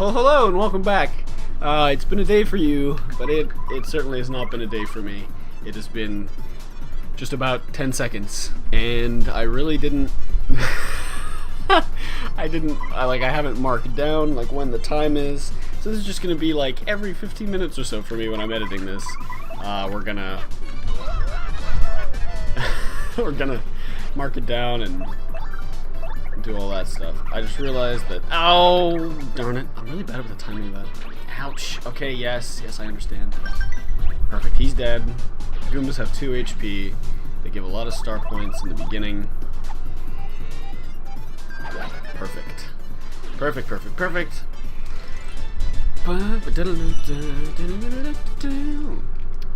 Well, hello and welcome back. It's been a day for you, but it certainly has not been a day for me. It has been just about 10 seconds, and I really didn't. I haven't marked down like when the time is. So this is just gonna be like every 15 minutes or so for me when I'm editing this. We're gonna mark it down and do all that stuff. I just realized that. Oh, darn it! I'm really bad with the timing of that. Ouch. Okay, yes, I understand. Perfect. He's dead. Goombas have 2 HP. They give a lot of star points in the beginning. Perfect. Perfect.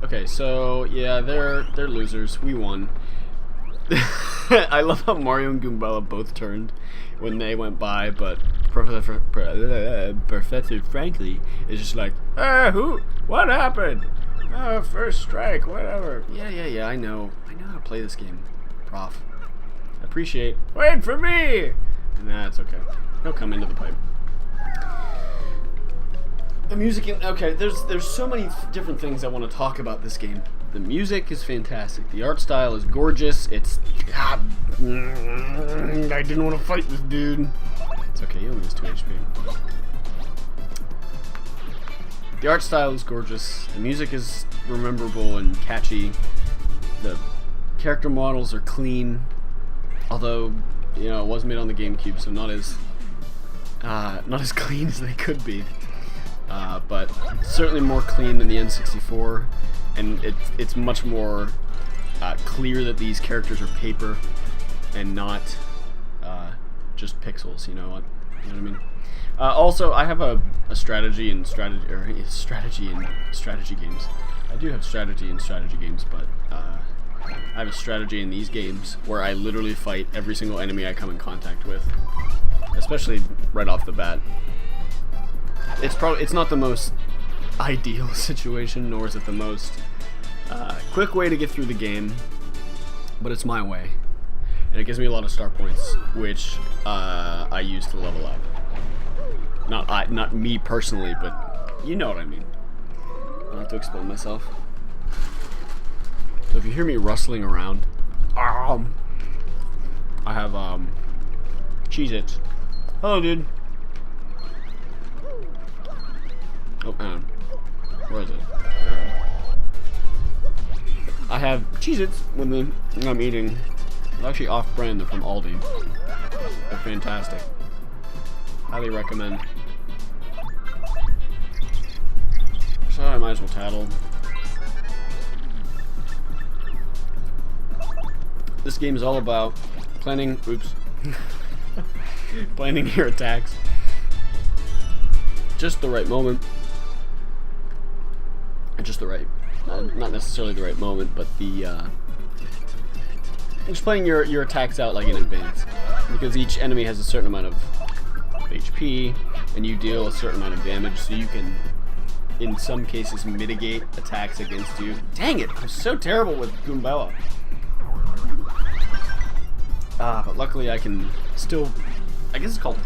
Okay, so yeah, they're losers. We won. I love how Mario and Goombella both turned when they went by, but Professor Frankly is just like, what happened? Oh, first strike, whatever. Yeah, I know how to play this game, Prof. Appreciate. Wait for me! Nah, it's okay. He'll come into the pipe. The music, okay, there's so many different things I want to talk about this game. The music is fantastic. The art style is gorgeous. It's... God, I didn't want to fight this dude. It's okay, he only has 2 HP. The art style is gorgeous. The music is rememberable and catchy. The character models are clean. Although, you know, it was made on the GameCube, so not as clean as they could be. But certainly more clean than the N64. And it's much more clear that these characters are paper and not just pixels. You know what I mean? Also, I have a strategy in strategy games. I do have strategy in strategy games, but I have a strategy in these games where I literally fight every single enemy I come in contact with, especially right off the bat. It's not the most ideal situation, nor is it the most quick way to get through the game, but it's my way, and it gives me a lot of star points, which I use to level up. Not me personally, but you know what I mean. I don't have to explain myself. So if you hear me rustling around, I have Cheez-Its. Hello, dude. Oh, where is it? I have Cheez-Its when I'm eating. They're actually off-brand. They're from Aldi. They're fantastic. Highly recommend. So I might as well tattle. This game is all about planning. Oops. Planning your attacks. Just the right moment. Just the right, not necessarily the right moment, but the just playing your attacks out like in advance, because each enemy has a certain amount of HP, and you deal a certain amount of damage, so you can, in some cases, mitigate attacks against you. Dang it! I'm so terrible with Goombella. But luckily I can still, I guess it's called,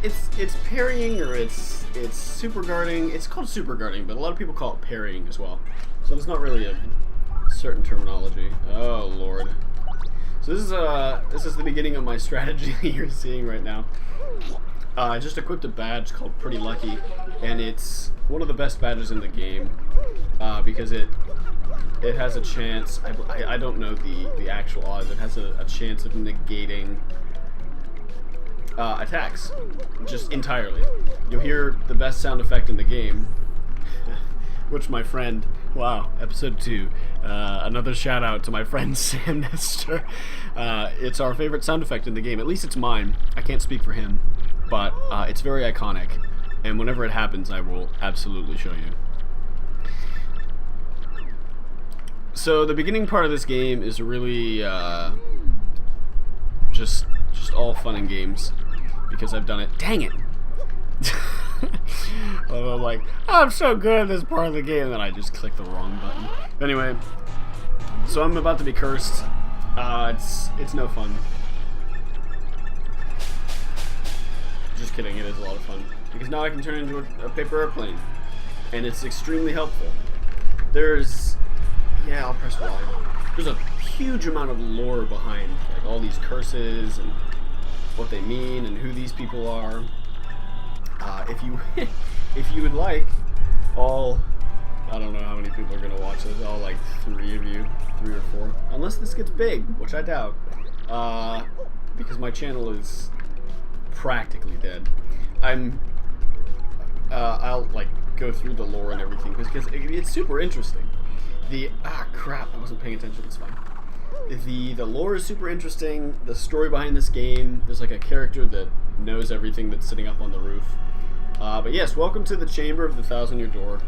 it's parrying, or it's super guarding. It's called super guarding, but a lot of people call it parrying as well. So there's not really a certain terminology. Oh lord. So this is the beginning of my strategy that you're seeing right now. I just equipped a badge called Pretty Lucky, and it's one of the best badges in the game because it has a chance. I don't know the actual odds. It has a chance of negating attacks, just entirely. You'll hear the best sound effect in the game, which my friend, wow, episode 2, another shout out to my friend Sam Nestor. It's our favorite sound effect in the game, at least it's mine. I can't speak for him, but it's very iconic, and whenever it happens I will absolutely show you. So the beginning part of this game is really just all fun and games, because I've done it. Dang it! I'm like, I'm so good at this part of the game, and then I just click the wrong button. Anyway, so I'm about to be cursed. It's no fun. Just kidding, it is a lot of fun. because now I can turn into a paper airplane, and it's extremely helpful. There's, yeah, I'll press Y. There's a huge amount of lore behind like all these curses and what they mean and who these people are. If you if you would like, all, I don't know how many people are gonna watch this. All like 3 of you, 3 or 4, unless this gets big, which I doubt, because my channel is practically dead. I'll like go through the lore and everything because it's super interesting. Crap, I wasn't paying attention. It's fine. The lore is super interesting. The story behind this game. There's like a character that knows everything that's sitting up on the roof. But yes, welcome to the Chamber of the 1,000-Year Door.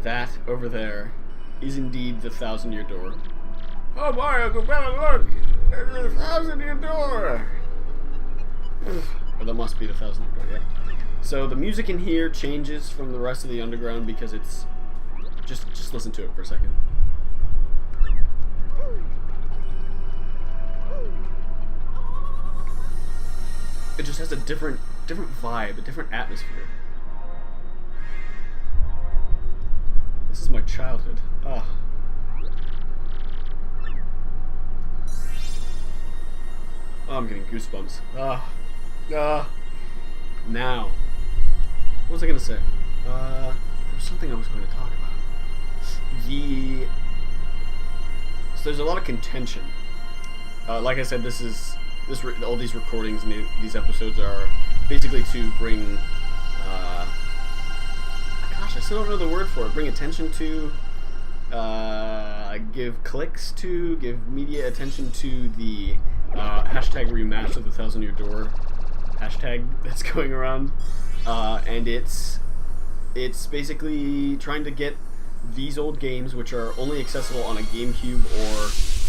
That over there is indeed the 1,000-Year Door. Oh Mario, go back and look! There's the 1,000-Year Door! Or that must be the 1,000-Year Door, yeah. So the music in here changes from the rest of the underground because it's... Just listen to it for a second. It just has a different vibe, a different atmosphere. This is my childhood. Oh, I'm getting goosebumps. Now, what was I gonna say? There was something I was going to talk about. So there's a lot of contention. Like I said, all these recordings and these episodes are basically to bring, gosh, I still don't know the word for it. Bring attention to, give clicks to, give media attention to the hashtag remaster of the 1,000-Year Door hashtag that's going around, and it's basically trying to get these old games, which are only accessible on a GameCube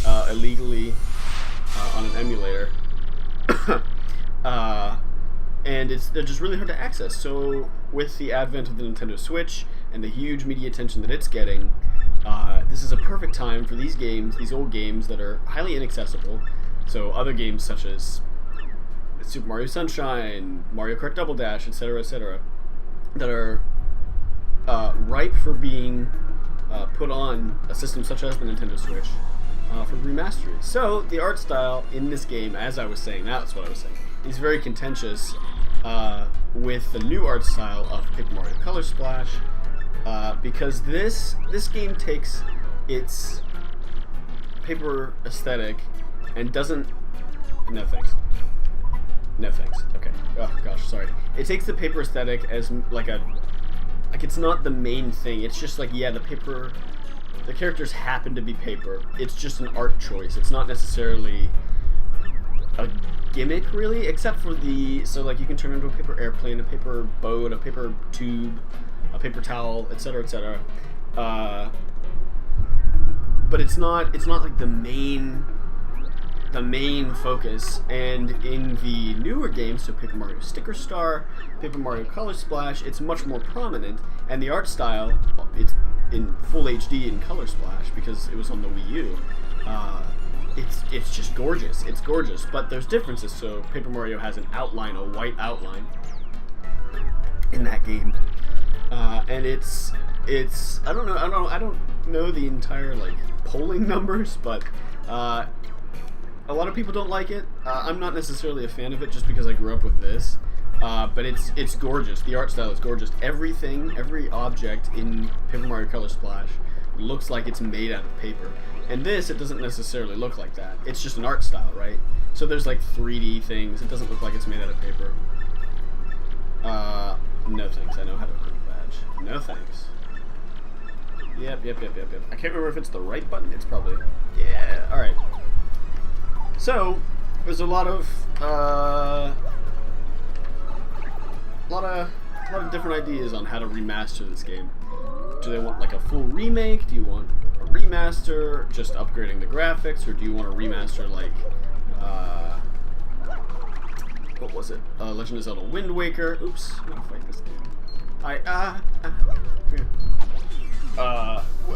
or illegally on an emulator, and they're just really hard to access. So with the advent of the Nintendo Switch and the huge media attention that it's getting, this is a perfect time for these games, these old games that are highly inaccessible. So other games such as Super Mario Sunshine, Mario Kart Double Dash, etc., that are ripe for being put on a system such as the Nintendo Switch for remastery. So the art style in this game, as I was saying, that's what I was saying, is very contentious with the new art style of Paper Mario Color Splash, because this game takes its paper aesthetic and doesn't... No thanks. No thanks. Okay. Oh gosh, sorry. It takes the paper aesthetic as like it's not the main thing. It's just like, yeah, the characters happen to be paper. It's just an art choice. It's not necessarily a gimmick, really, except for so like you can turn into a paper airplane, a paper boat, a paper tube, a paper towel, etc., etc. But it's not like the main focus. And in the newer games, so Paper Mario Sticker Star, Paper Mario Color Splash, it's much more prominent, and the art style, it's in full HD in Color Splash because it was on the Wii U. It's just gorgeous. It's gorgeous, but there's differences. So Paper Mario has an outline, a white outline in that game, and it's I don't know the entire like polling numbers, but a lot of people don't like it. I'm not necessarily a fan of it just because I grew up with this, but it's gorgeous. The art style is gorgeous. Every object in Paper Mario Color Splash looks like it's made out of paper. And this, it doesn't necessarily look like that. It's just an art style, right? So there's like 3D things. It doesn't look like it's made out of paper. No thanks. I know how to equip a badge. No thanks. Yep. I can't remember if it's the right button. It's probably... Yeah, alright. So, there's a lot of different ideas on how to remaster this game. Do they want like a full remake? Do you want a remaster, just upgrading the graphics, or do you want a remaster like what was it? Legend of Zelda Wind Waker. Oops, I'm gonna fight this dude.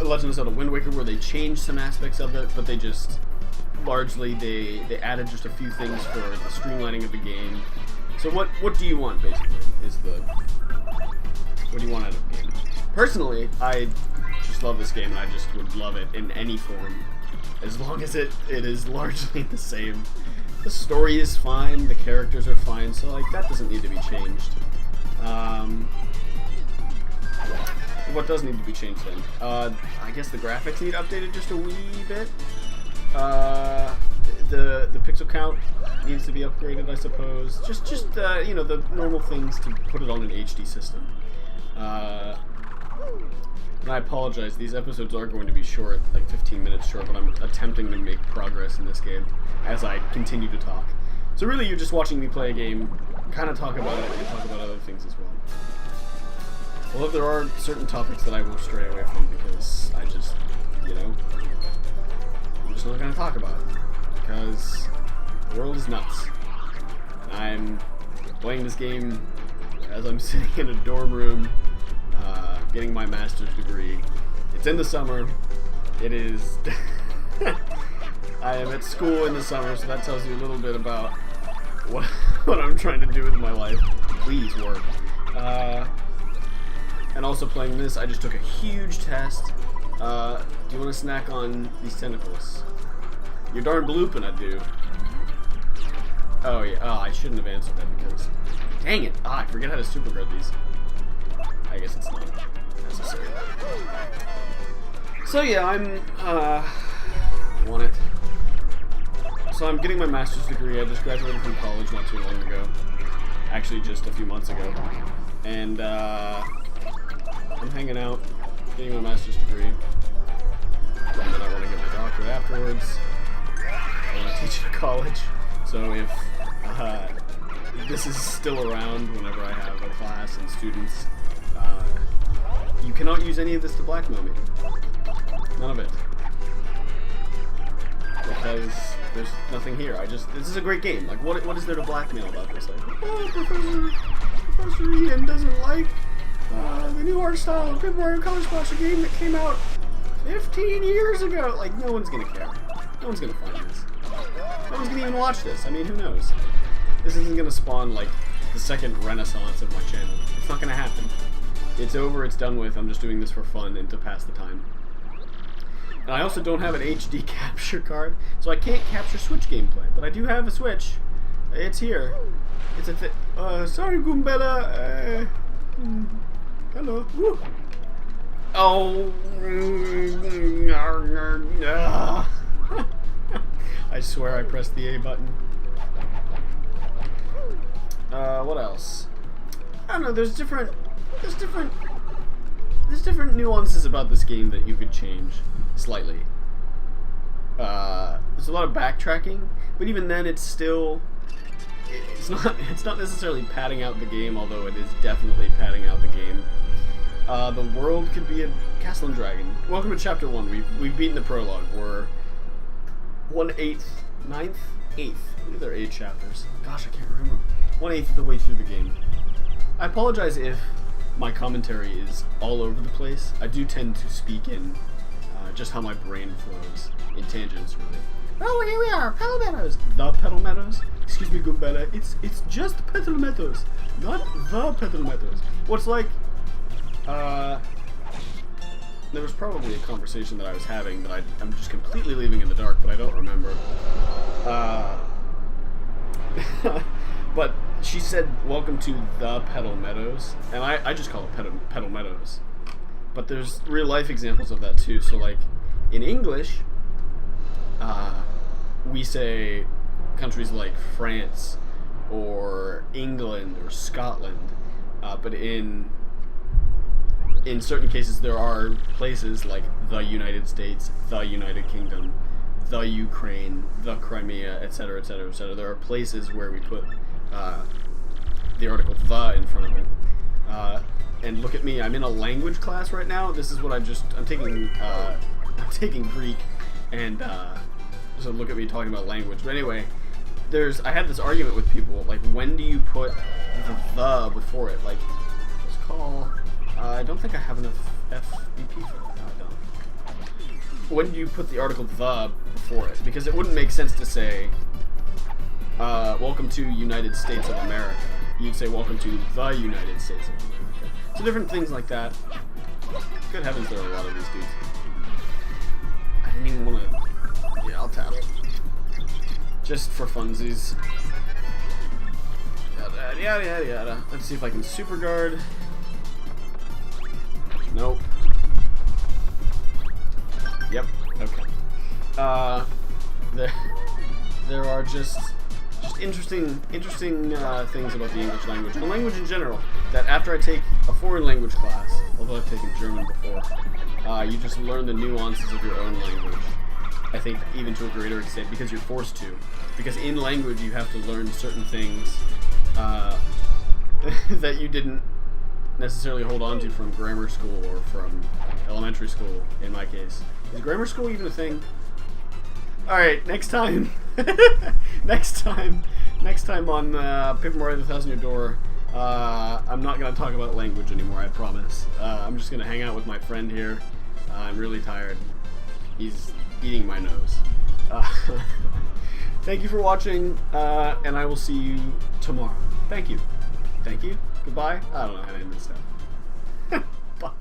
Legend of Zelda Wind Waker, where they changed some aspects of it, but they just largely they added just a few things for the streamlining of the game. So what do you want, basically, is the... What do you want out of the game? Personally, I just love this game, and I just would love it in any form, as long as it is largely the same. The story is fine, the characters are fine, so like that doesn't need to be changed. What does need to be changed then? I guess the graphics need updated just a wee bit. The pixel count needs to be upgraded, I suppose. Just you know, the normal things to put it on an HD system. And I apologize, these episodes are going to be short, like 15 minutes short, but I'm attempting to make progress in this game as I continue to talk. So really, you're just watching me play a game, kind of talk about it, and talk about other things as well. Although there are certain topics that I will stray away from because I just, you know, I'm just not going to talk about it. Because the world is nuts. I'm playing this game as I'm sitting in a dorm room, getting my master's degree. It's in the summer. It is... I am at school in the summer, so that tells you a little bit about what I'm trying to do with my life. Please work. And also playing this, I just took a huge test. Do you want to snack on these tentacles? You're darn blooping, I do. Oh yeah, oh, I shouldn't have answered that because... Dang it! I forget how to super guard these. I guess it's not necessary. So yeah, want it. So I'm getting my master's degree. I just graduated from college not too long ago. Actually, just a few months ago. And I'm hanging out, getting my master's degree. And then I want to get my doctorate afterwards. I want to teach at college. So if this is still around whenever I have a class and students, you cannot use any of this to blackmail me. None of it. Because there's nothing here. This is a great game. Like, what is there to blackmail about this? Like, oh, Professor Ian doesn't like the new art style of Paper Mario Color Splash, a game that came out 15 years ago. Like, no one's gonna care. No one's gonna find this. No one's gonna even watch this. I mean, who knows? This isn't gonna spawn, like, the second renaissance of my channel. It's not gonna happen. It's over, it's done with. I'm just doing this for fun and to pass the time. And I also don't have an HD capture card, so I can't capture Switch gameplay. But I do have a Switch. It's here. It's a sorry, Goombella. Hello. Woo. Oh. I swear I pressed the A button. What else? I don't know, there's different nuances about this game that you could change slightly. There's a lot of backtracking, but even then it's still it's not necessarily padding out the game, although it is definitely padding out the game. The world could be a Castle and Dragon. Welcome to Chapter 1. We've beaten the prologue. We're 1/8, 9th, 8th. I believe there are 8 chapters. Gosh, I can't remember. 1/8 of the way through the game. I apologize if my commentary is all over the place. I do tend to speak in just how my brain flows in tangents, really. Oh, here we are, Petal Meadows. The Petal Meadows? Excuse me, Goombella. It's just Petal Meadows, not the Petal Meadows. What's like? There was probably a conversation that I was having that I'm just completely leaving in the dark, but I don't remember. But she said, "Welcome to the Petal Meadows," and I just call it Petal Meadows. But there's real life examples of that too. So like in English, we say countries like France or England or Scotland, but in certain cases there are places like the United States, the United Kingdom, the Ukraine, the Crimea, etc., etc., etc. There are places where we put the article "the" in front of it. And look at me, I'm in a language class right now. This is what I'm taking Greek, and so look at me talking about language. But anyway, I had this argument with people, like, when do you put the before it? Like, let's call, I don't think I have enough FBP for that. No, I don't. When do you put the article "the" before it? Because it wouldn't make sense to say, welcome to United States of America. You'd say welcome to the United States of America. So different things like that. Good heavens, there are a lot of these dudes. I didn't even want to... Yeah, I'll tap it. Just for funsies. Yada, yada, yada, yada. Let's see if I can super guard. Nope. Yep. Okay. There are just interesting things about the English language and the language in general. That after I take a foreign language class, although I've taken German before, you just learn the nuances of your own language. I think even to a greater extent because you're forced to. Because in language you have to learn certain things that you didn't necessarily hold on to from grammar school or from elementary school, in my case. Is grammar school even a thing? Alright, next time. next time on Paper Mario the Thousand Year Door, I'm not going to talk about language anymore, I promise. I'm just going to hang out with my friend here. I'm really tired. He's eating my nose. Thank you for watching, and I will see you tomorrow. Thank you. Thank you. Goodbye. I don't know how to end this stuff. Bye.